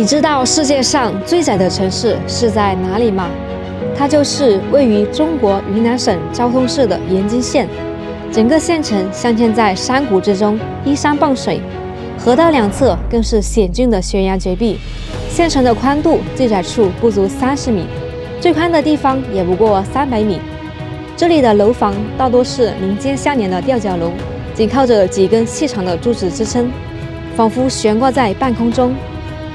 你知道世界上最窄的城市是在哪里吗？它就是位于中国云南省昭通市的盐津县。整个县城镶嵌在山谷之中，依山傍水，河道两侧更是险峻的悬崖绝壁。县城的宽度最窄处不足30米，最宽的地方也不过300米。这里的楼房大多是邻间相连的吊脚楼，仅靠着几根细长的柱子支撑，仿佛悬挂在半空中。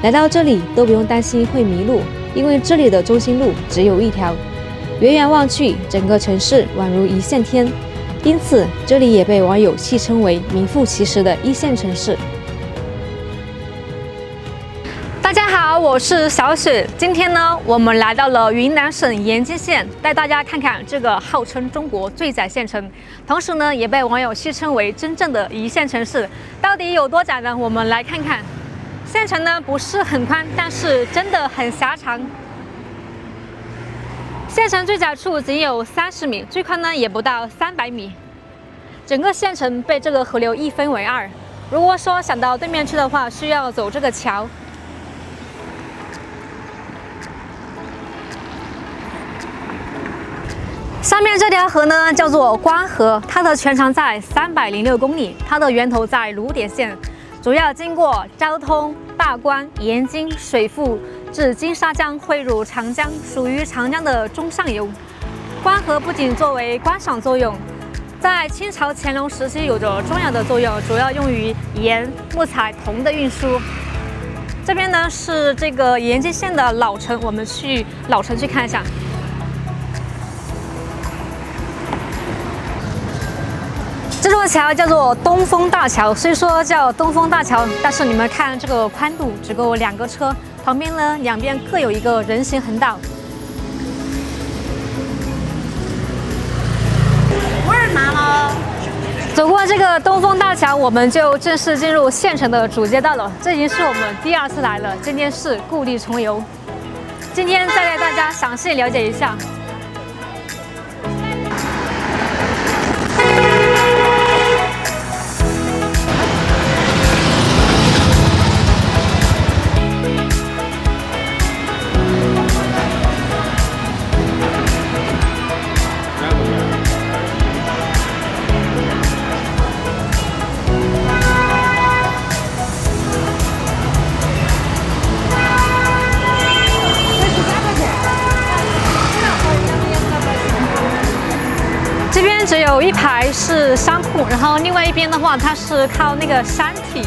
来到这里都不用担心会迷路，因为这里的中心路只有一条，远远望去，整个城市宛如一线天。因此，这里也被网友戏称为名副其实的一线城市。大家好，我是小雪。今天呢，我们来到了云南省盐津县，带大家看看这个号称中国最窄县城，同时呢，也被网友戏称为真正的一线城市。到底有多窄呢？我们来看看。县城呢不是很宽，但是真的很狭长。县城最窄处仅有30米，最宽呢也不到300米。整个县城被这个河流一分为二。如果说想到对面去的话，需要走这个桥。上面这条河呢叫做关河，它的全长在306公里，它的源头在芦点县，主要经过昭通、大关、盐津、水富至金沙江汇入长江，属于长江的中上游。关河不仅作为观赏作用，在清朝乾隆时期有着重要的作用，主要用于盐、木材、铜的运输。这边呢是这个盐津县的老城，我们去老城去看一下。这座桥叫做东风大桥，虽说叫东风大桥，但是你们看这个宽度只够2个车，旁边呢两边各有一个人行横道。走过这个东风大桥，我们就正式进入县城的主街道了。这已经是我们第2次来了，今天是故地重游。今天再带大家详细了解一下。这边只有一排是商铺，然后另外一边的话，它是靠那个山体。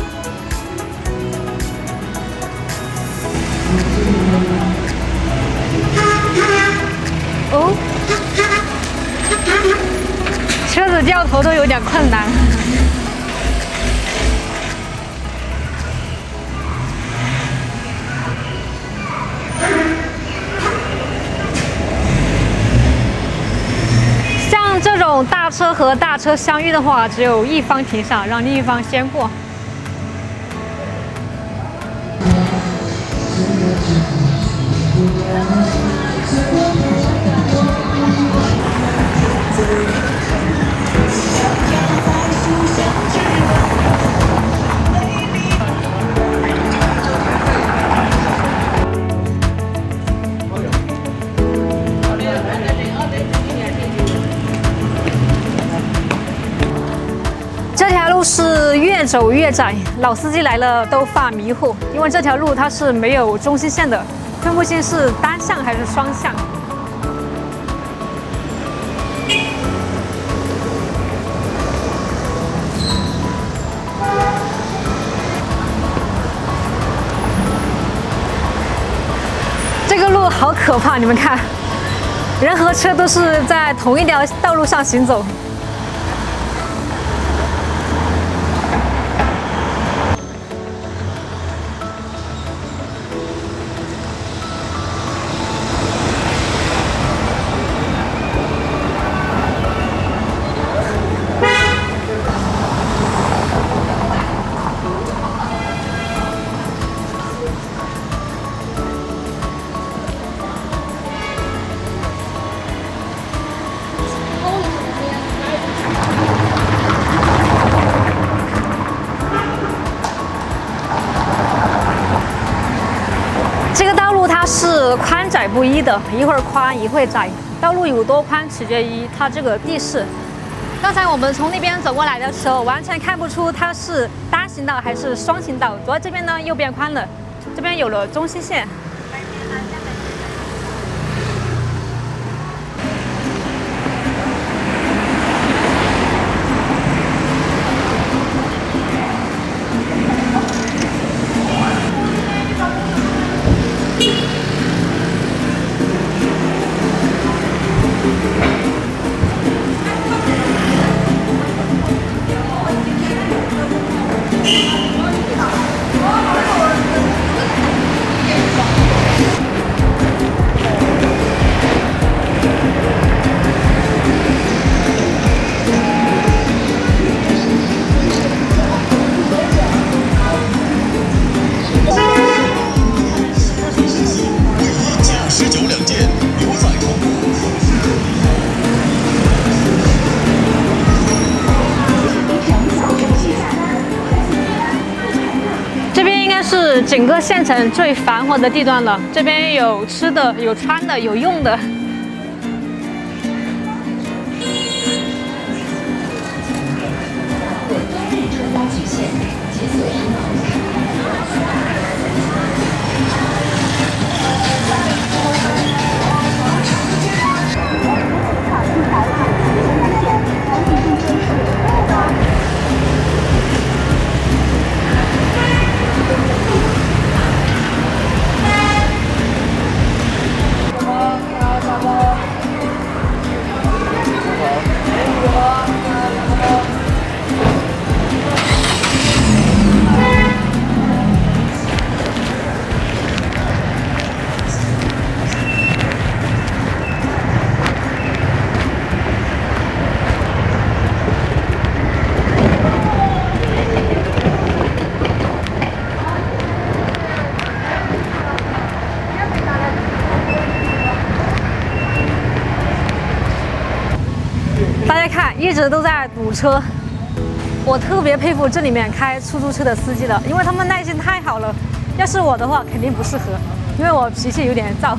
哦，车子掉头都有点困难。这种大车和大车相遇的话，只有一方停下，让另一方先过。这条路是越走越窄，老司机来了都犯迷糊，因为这条路它是没有中心线的，分不清是单向还是双向。这个路好可怕，你们看，人和车都是在同一条道路上行走。窄不一的，一会儿宽一会儿窄。道路有多宽取决于它这个地势。刚才我们从那边走过来的时候，完全看不出它是单行道还是双行道。主要这边呢右边宽了，这边有了中心线。是整个县城最繁华的地段了，这边有吃的，有穿的，有用的。大家看，一直都在堵车，我特别佩服这里面开出租车的司机了，因为他们耐心太好了。要是我的话，肯定不适合，因为我脾气有点躁。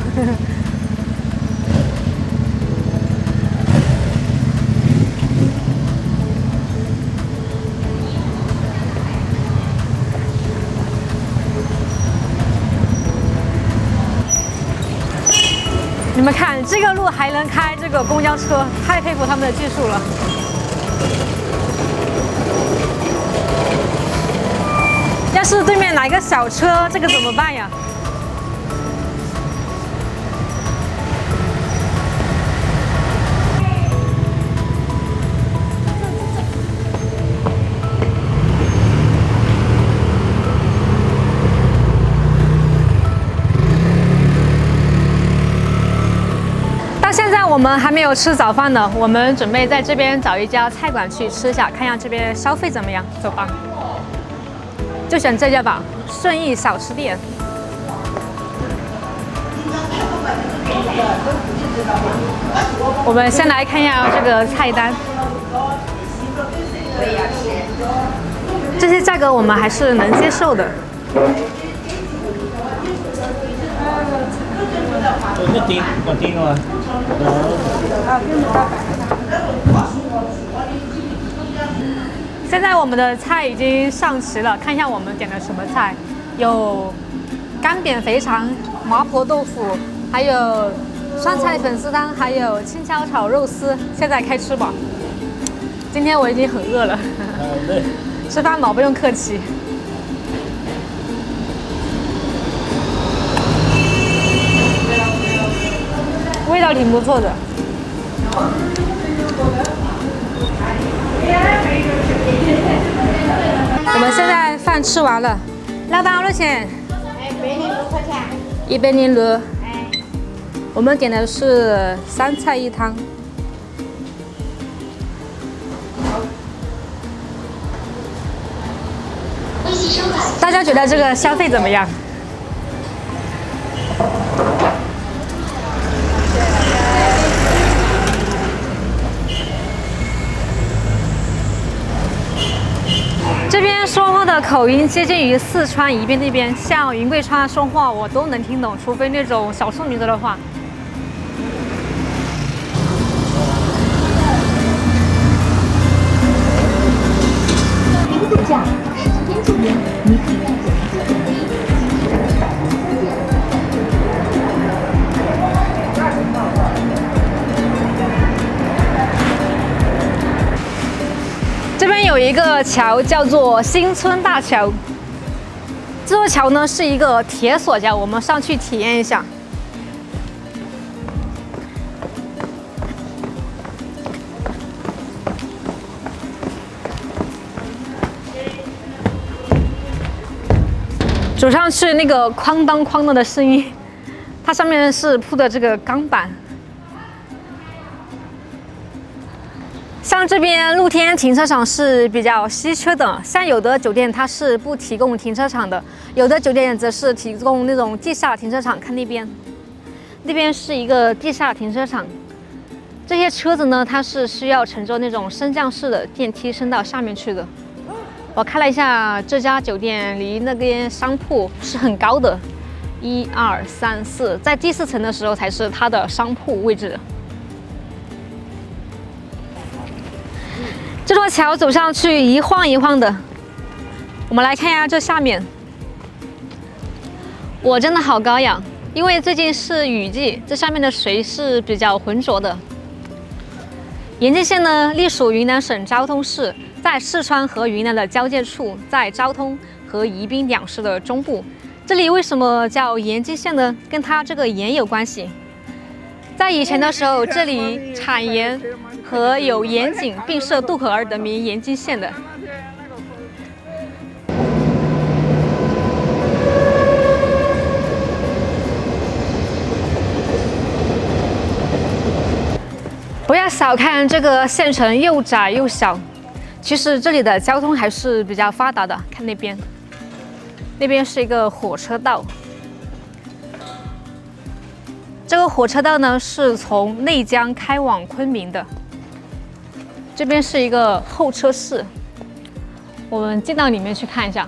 你们看，这个路还能开这个公交车，太佩服他们的技术了。要是对面来个小车，这个怎么办呀？现在我们还没有吃早饭呢，我们准备在这边找一家菜馆去吃一下，看一下这边消费怎么样。走吧，就选这家吧，顺义小吃店。我们先来看一下这个菜单，这些价格我们还是能接受的。我订了。现在我们的菜已经上齐了，看一下我们点的什么菜，有干煸肥肠、麻婆豆腐，还有酸菜粉丝汤，还有青椒炒肉丝。现在开吃吧，今天我已经很饿了。吃饭嘛，不用客气。味道挺不错的。我们现在饭吃完了，老板多少钱？106块钱。106。我们点的是3菜1汤。大家觉得这个消费怎么样？这边边说话的口音接近于四川宜宾那边，像云贵川说话我都能听懂，除非那种少数民族的话。度假10天9夜，你可以在9.1。这边有一个桥叫做新村大桥，这座桥呢是一个铁索桥，我们上去体验一下。走上去那个哐当哐当的声音，它上面是铺的这个钢板。像这边露天停车场是比较稀缺的，像有的酒店它是不提供停车场的，有的酒店则是提供那种地下停车场。看那边，那边是一个地下停车场。这些车子呢，它是需要乘坐那种升降式的电梯升到下面去的。我看了一下，这家酒店离那边商铺是很高的，1、2、3、4，在第4层的时候才是它的商铺位置。这座桥走上去一晃一晃的，我们来看一下这下面。我真的好高呀，因为最近是雨季，这下面的水是比较浑浊的。延津县呢，隶属云南省昭通市，在四川和云南的交界处，在昭通和宜宾两市的中部。这里为什么叫延津县呢？跟它这个盐有关系。在以前的时候，这里产盐和有盐井并设渡口而得名延津县的。不要小看这个县城又窄又小，其实这里的交通还是比较发达的。看那边，那边是一个火车道。这个火车道呢是从内江开往昆明的。这边是一个候车室，我们进到里面去看一下。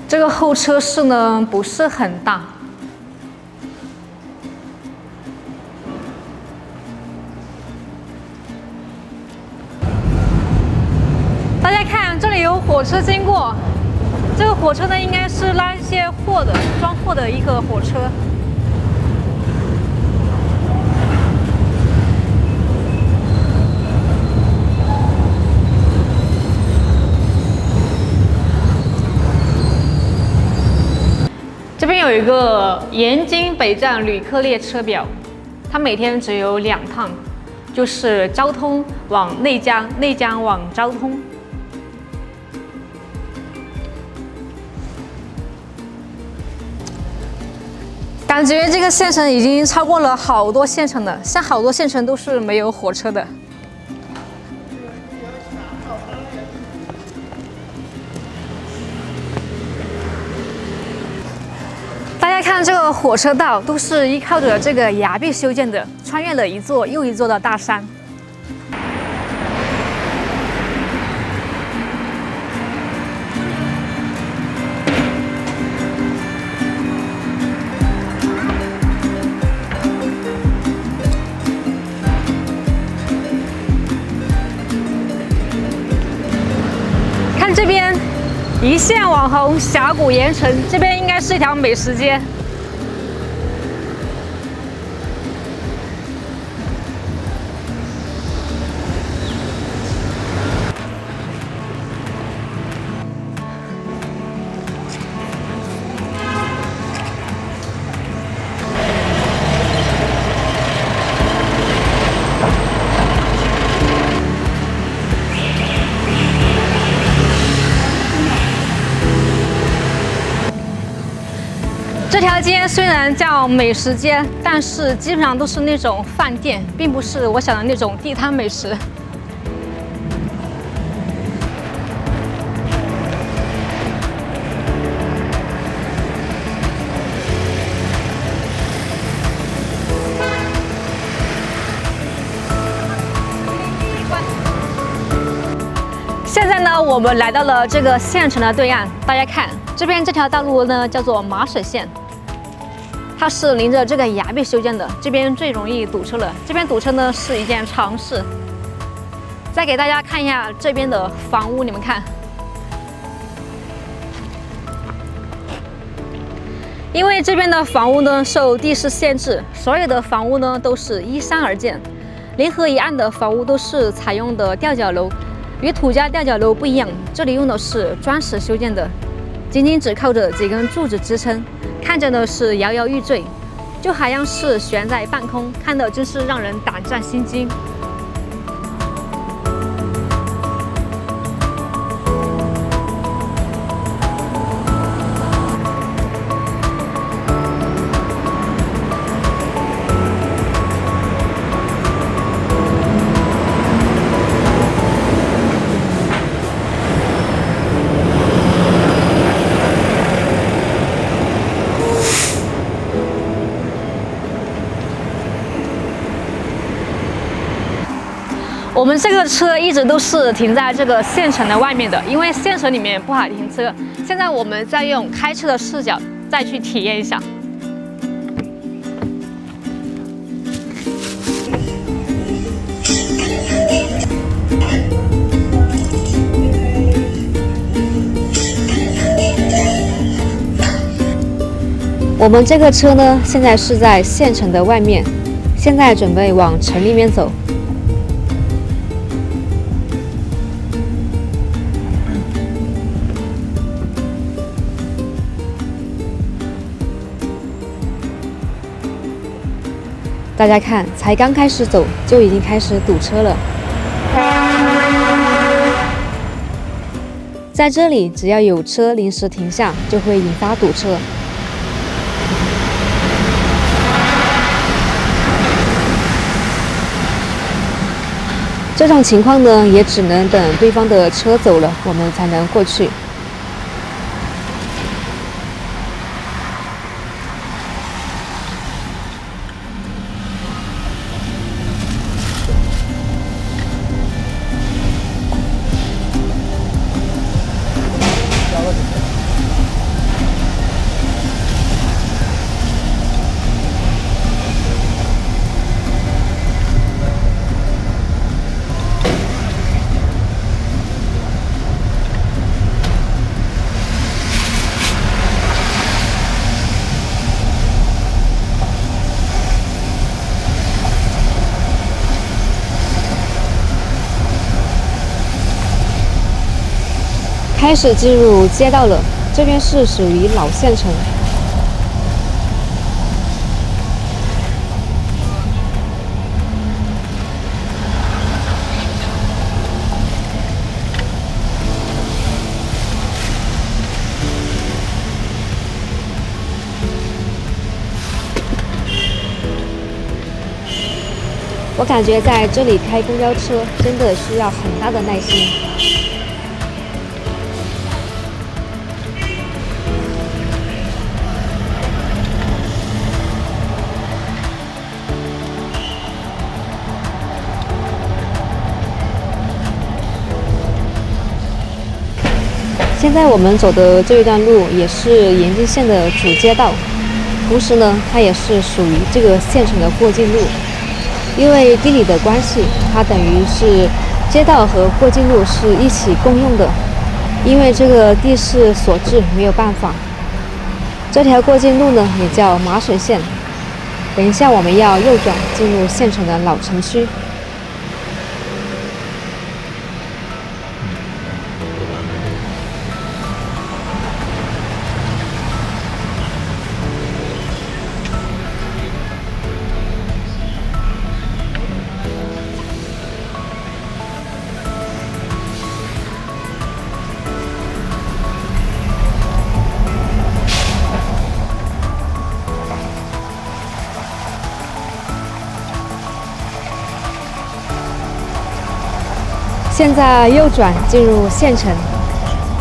这个候车室呢不是很大，大家看这里有火车经过，这个火车呢应该是拉一些货的、装货的一个火车。这边有一个延津北站旅客列车表，它每天只有2趟，就是昭通往内江，内江往昭通。感觉这个县城已经超过了好多县城了，像好多县城都是没有火车的。大家看这个火车道都是依靠着这个崖壁修建的，穿越了一座又一座的大山。看这边。一线网红峡谷盐城，这边应该是一条美食街。这条街虽然叫美食街，但是基本上都是那种饭店，并不是我想的那种地摊美食。呢，我们来到了这个县城的对岸，大家看这边这条道路呢叫做马水线，它是临着这个崖壁修建的，这边最容易堵车了。这边堵车呢是一件常事。再给大家看一下这边的房屋，你们看，因为这边的房屋呢受地势限制，所有的房屋呢都是依山而建。临河一岸的房屋都是采用的吊脚楼，与土家吊脚楼不一样，这里用的是砖石修建的，仅仅只靠着几根柱子支撑，看着呢是摇摇欲坠，就好像是悬在半空，看的真是让人胆战心惊。我们这个车一直都是停在这个县城的外面的，因为县城里面不好停车。现在我们再用开车的视角再去体验一下。我们这个车呢，现在是在县城的外面，现在准备往城里面走。大家看，才刚开始走，就已经开始堵车了。在这里，只要有车临时停下，就会引发堵车。这种情况呢，也只能等对方的车走了，我们才能过去。开始进入街道了，这边是属于老县城。我感觉在这里开公交车真的需要很大的耐心。现在我们走的这一段路也是延津县的主街道，同时呢，它也是属于这个县城的过境路。因为地理的关系，它等于是街道和过境路是一起共用的。因为这个地势所致，没有办法。这条过境路呢，也叫马水线。等一下我们要右转进入县城的老城区。现在右转进入县城，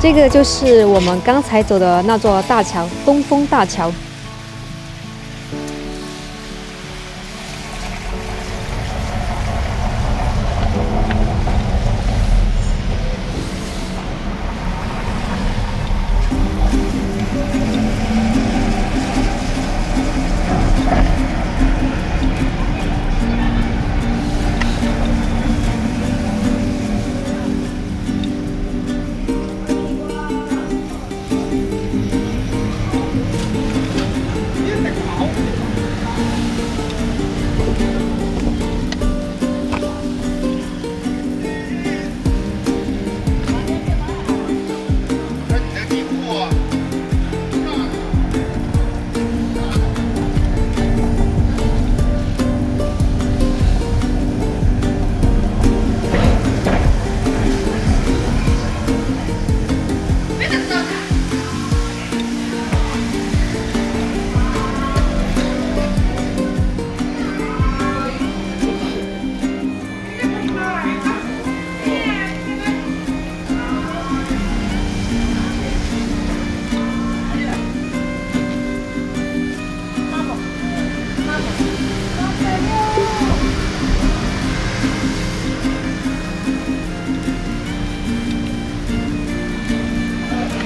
这个就是我们刚才走的那座大桥——东风大桥。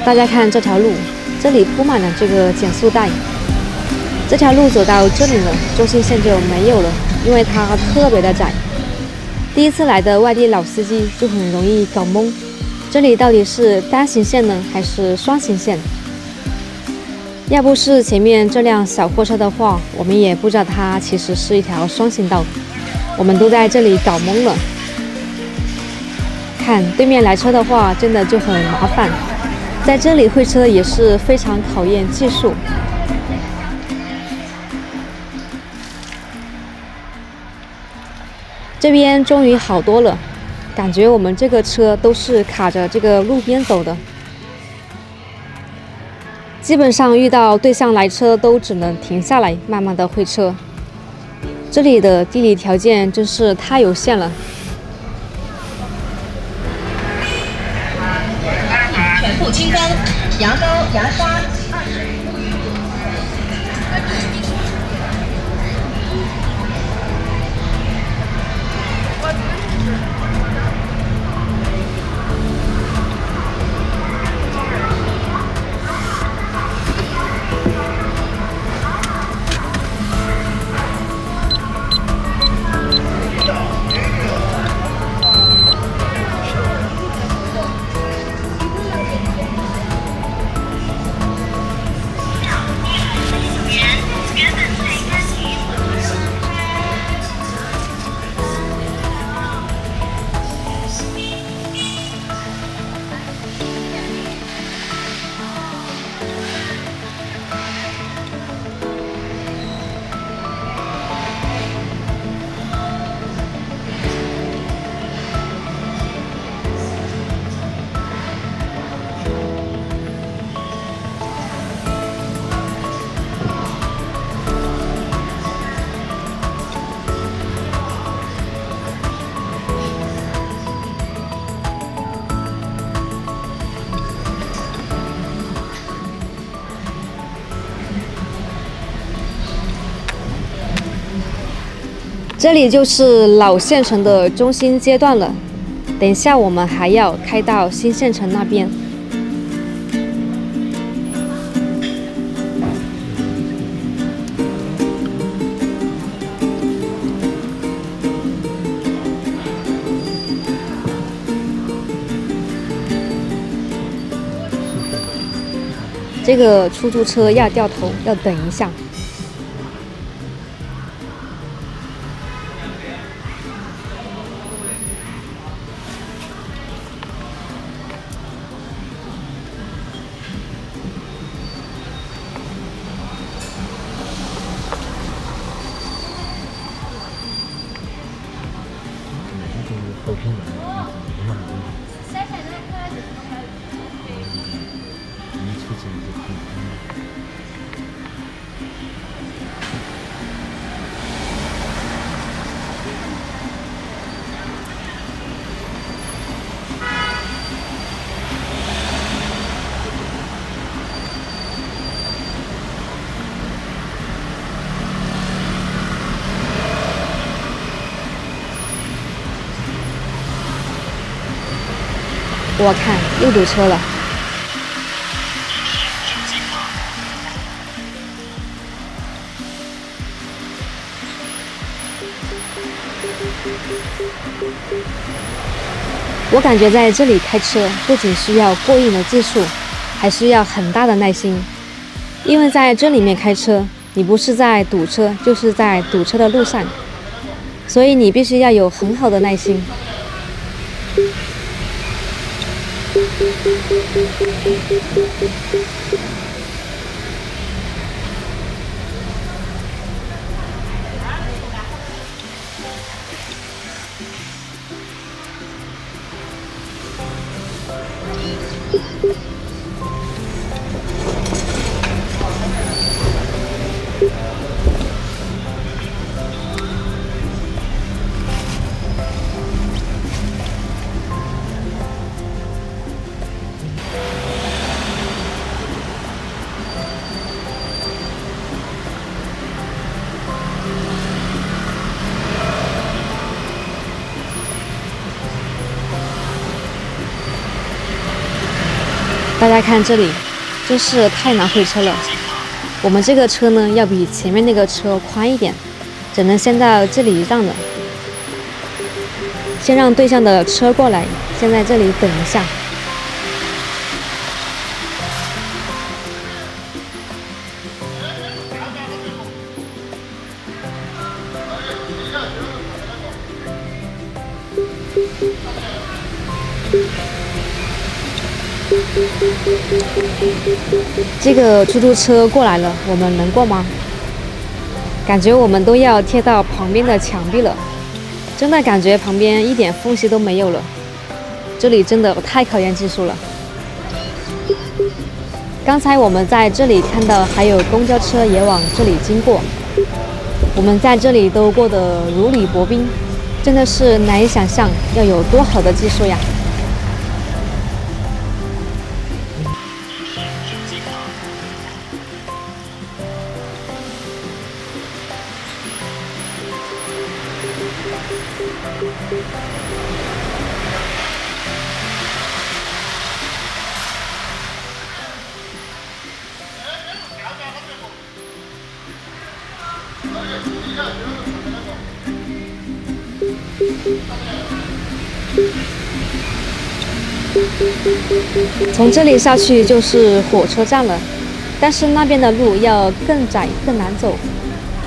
大家看这条路，这里铺满了这个减速带。这条路走到这里了，中心线就没有了，因为它特别的窄。第一次来的外地老司机就很容易搞懵，这里到底是单行线呢，还是双行线？要不是前面这辆小货车的话，我们也不知道它其实是一条双行道，我们都在这里搞懵了。看对面来车的话，真的就很麻烦，在这里会车也是非常考验技术。这边终于好多了，感觉我们这个车都是卡着这个路边走的，基本上遇到对向来车都只能停下来慢慢的会车。这里的地理条件真是太有限了。全部清干，牙膏、牙刷。这里就是老县城的中心阶段了，等一下我们还要开到新县城那边。这个出租车要掉头，要等一下。我看又堵车了。我感觉在这里开车不仅需要过硬的技术，还需要很大的耐心，因为在这里面开车，你不是在堵车，就是在堵车的路上，所以你必须要有很好的耐心。大家看这里，真是太难回车了。我们这个车呢，要比前面那个车宽一点，只能先到这里让了。先让对向的车过来，先在这里等一下。这个出租车过来了，我们能过吗？感觉我们都要贴到旁边的墙壁了，真的感觉旁边一点缝隙都没有了。这里真的太考验技术了。刚才我们在这里看到还有公交车也往这里经过，我们在这里都过得如履薄冰，真的是难以想象要有多好的技术呀！从这里下去就是火车站了，但是那边的路要更窄更难走，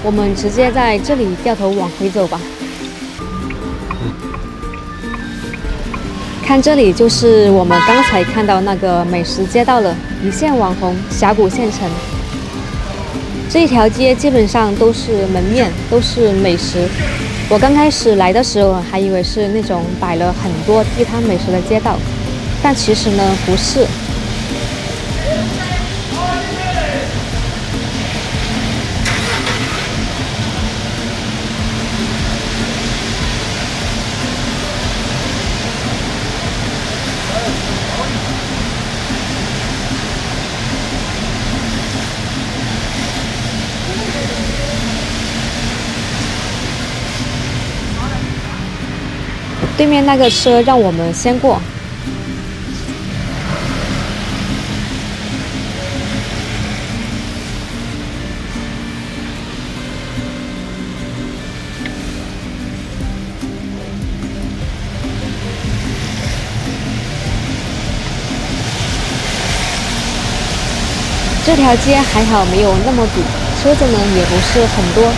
我们直接在这里掉头往回走吧。看这里就是我们刚才看到那个美食街道了，一线网红峡谷县城。这一条街基本上都是门面，都是美食。我刚开始来的时候还以为是那种摆了很多地摊美食的街道，但其实呢不是。对面那个车让我们先过。这条街还好没有那么堵，车子呢也不是很多。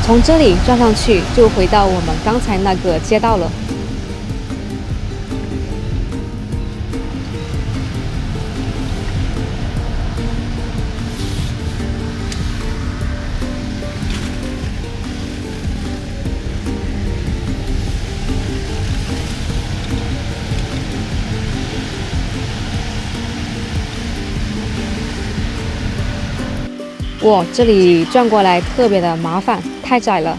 从这里转上去，就回到我们刚才那个街道了。哇，这里转过来特别的麻烦，太窄了。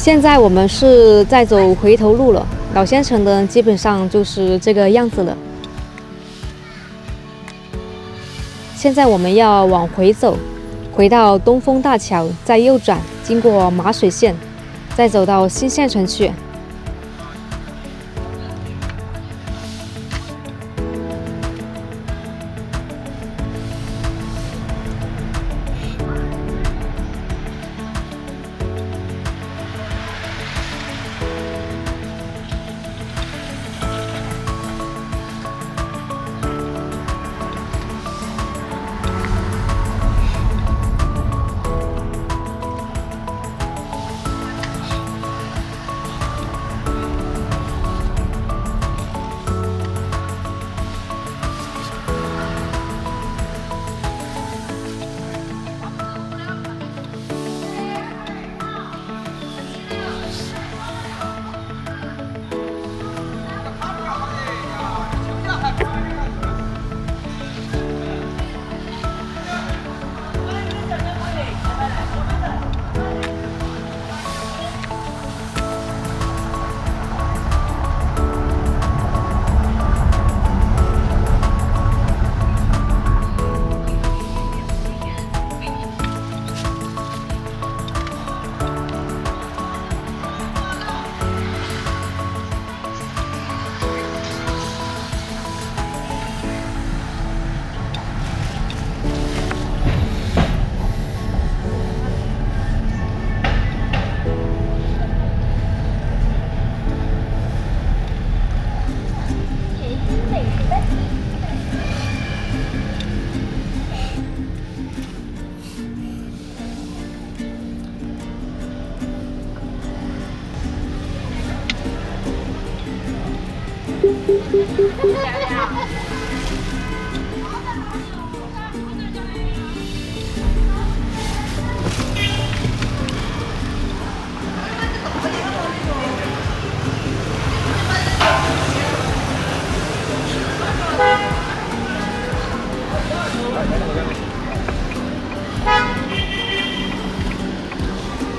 现在我们是在走回头路了，老县城的基本上就是这个样子了。现在我们要往回走，回到东风大桥，再右转，经过马水线，再走到新县城去。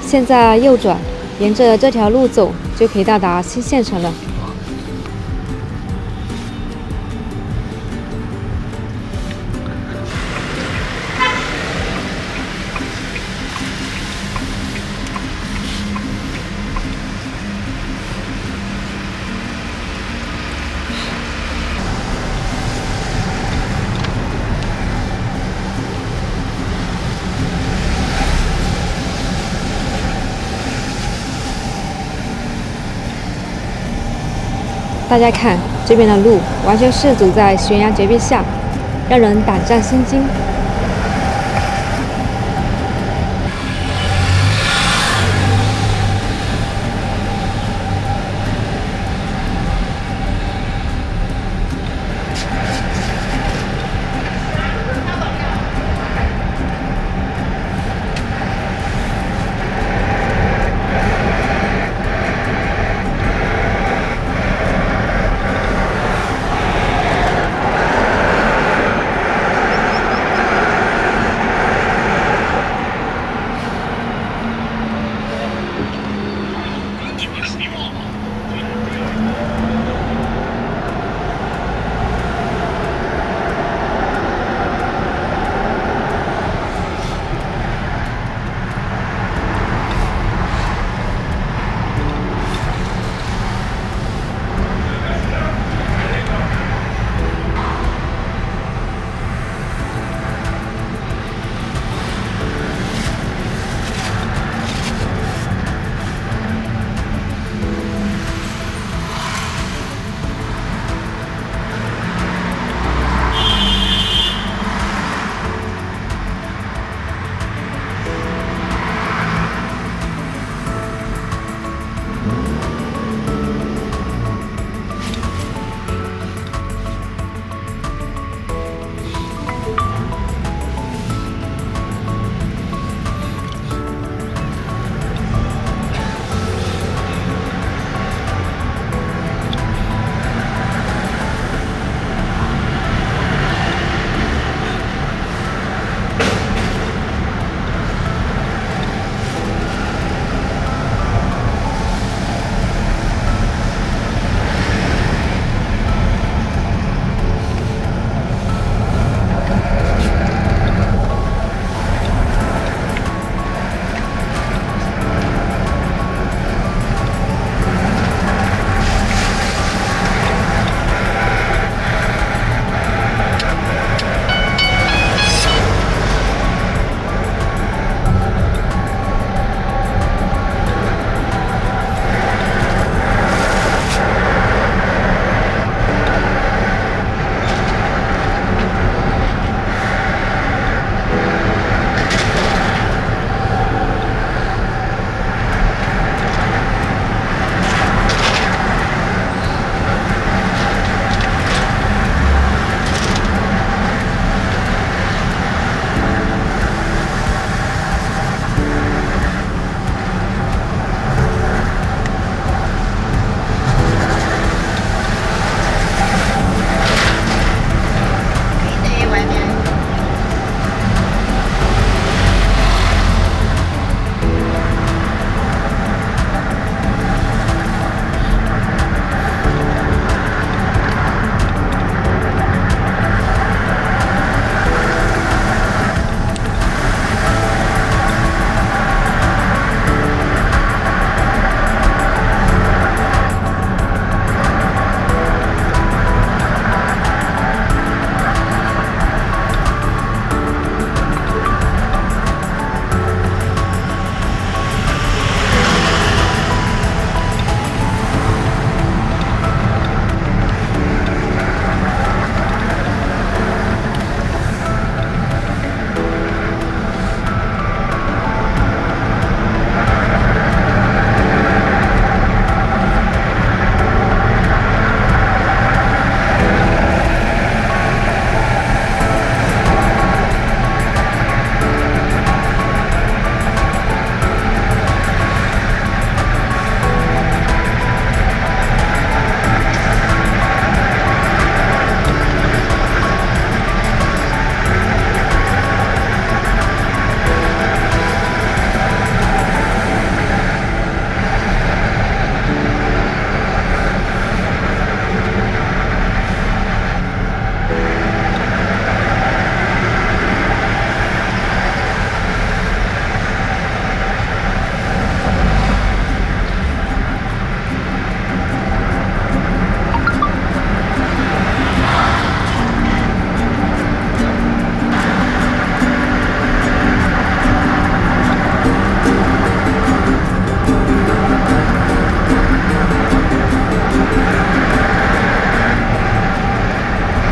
现在右转，沿着这条路走，就可以到达新县城了。大家看，这边的路完全是走在悬崖绝壁下，让人胆战心惊。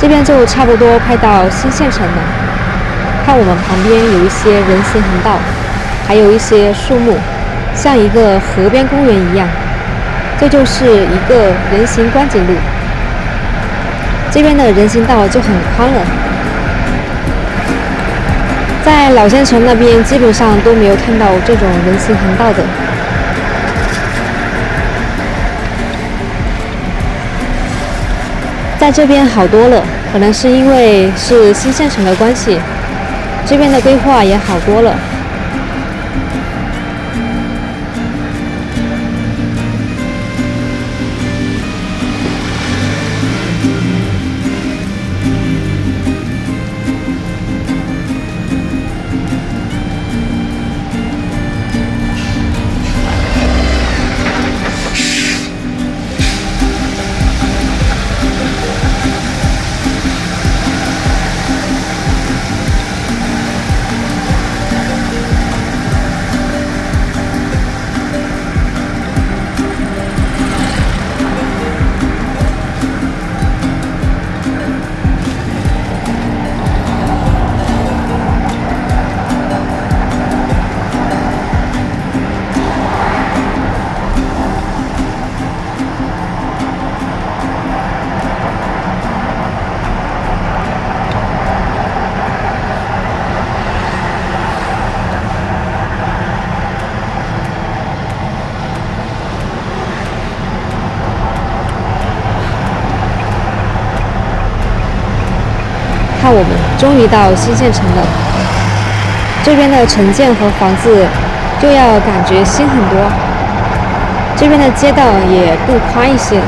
这边就差不多快到新县城了。看我们旁边有一些人行横道，还有一些树木，像一个河边公园一样。这就是一个人行观景路。这边的人行道就很宽了。在老县城那边基本上都没有看到这种人行横道的。在这边好多了，可能是因为是新县城的关系，这边的规划也好多了。看，我们终于到新县城了。这边的城建和房子就要感觉新很多，这边的街道也更宽一些，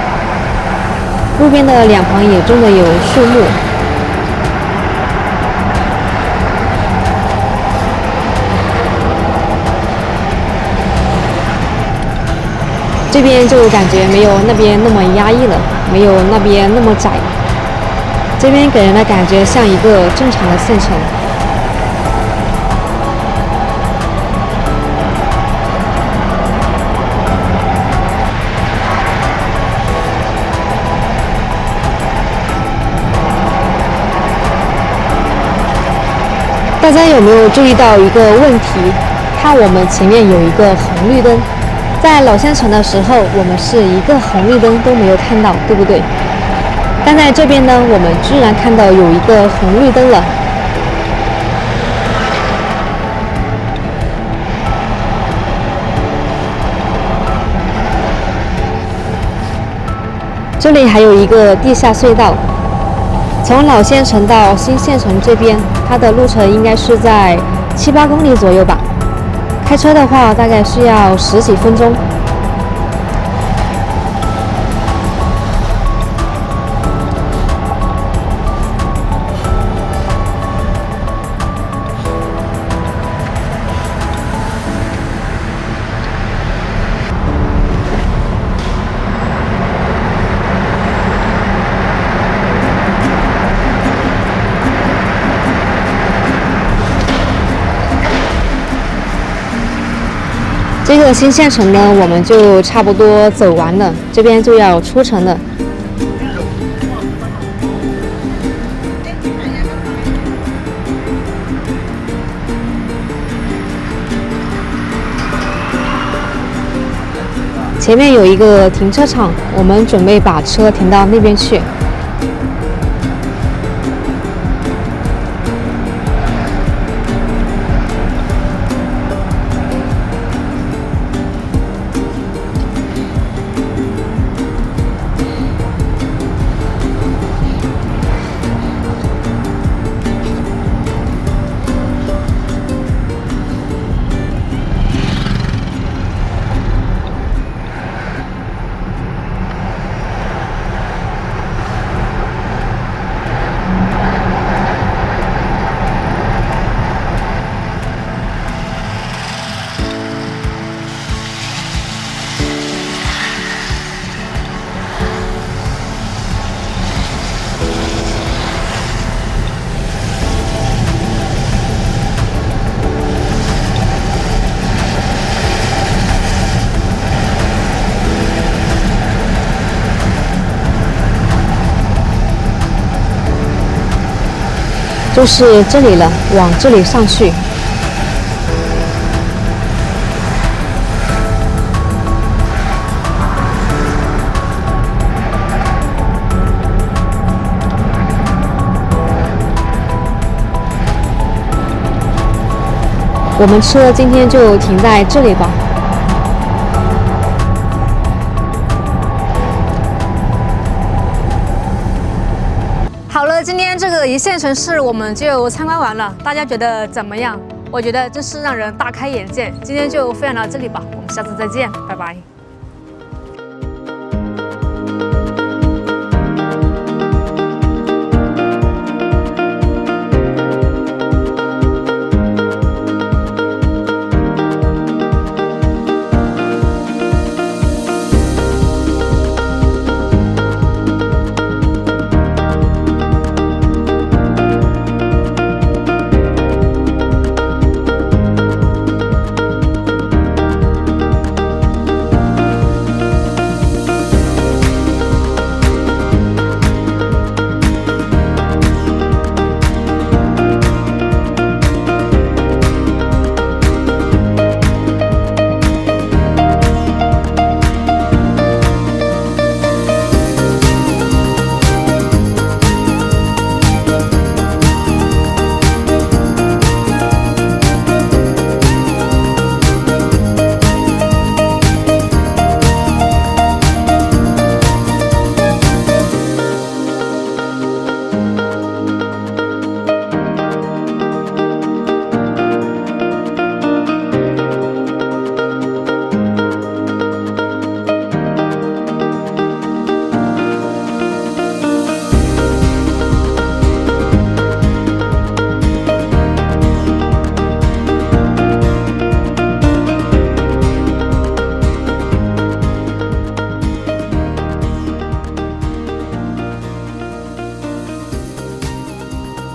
路边的两旁也种的有树木。这边就感觉没有那边那么压抑了，没有那边那么窄。这边给人的感觉像一个正常的县城。大家有没有注意到一个问题？看我们前面有一个红绿灯，在老县城的时候，我们是一个红绿灯都没有看到，对不对？但在这边呢，我们居然看到有一个红绿灯了。这里还有一个地下隧道，从老县城到新县城这边，它的路程应该是在7、8公里左右吧。开车的话，大概需要10几分钟。这个新县城呢，我们就差不多走完了，这边就要出城了。前面有一个停车场，我们准备把车停到那边去。就是这里了，往这里上去。我们车今天就停在这里吧。好了，今天这个一线城市我们就参观完了，大家觉得怎么样？我觉得真是让人大开眼界。今天就分享到这里吧，我们下次再见，拜拜。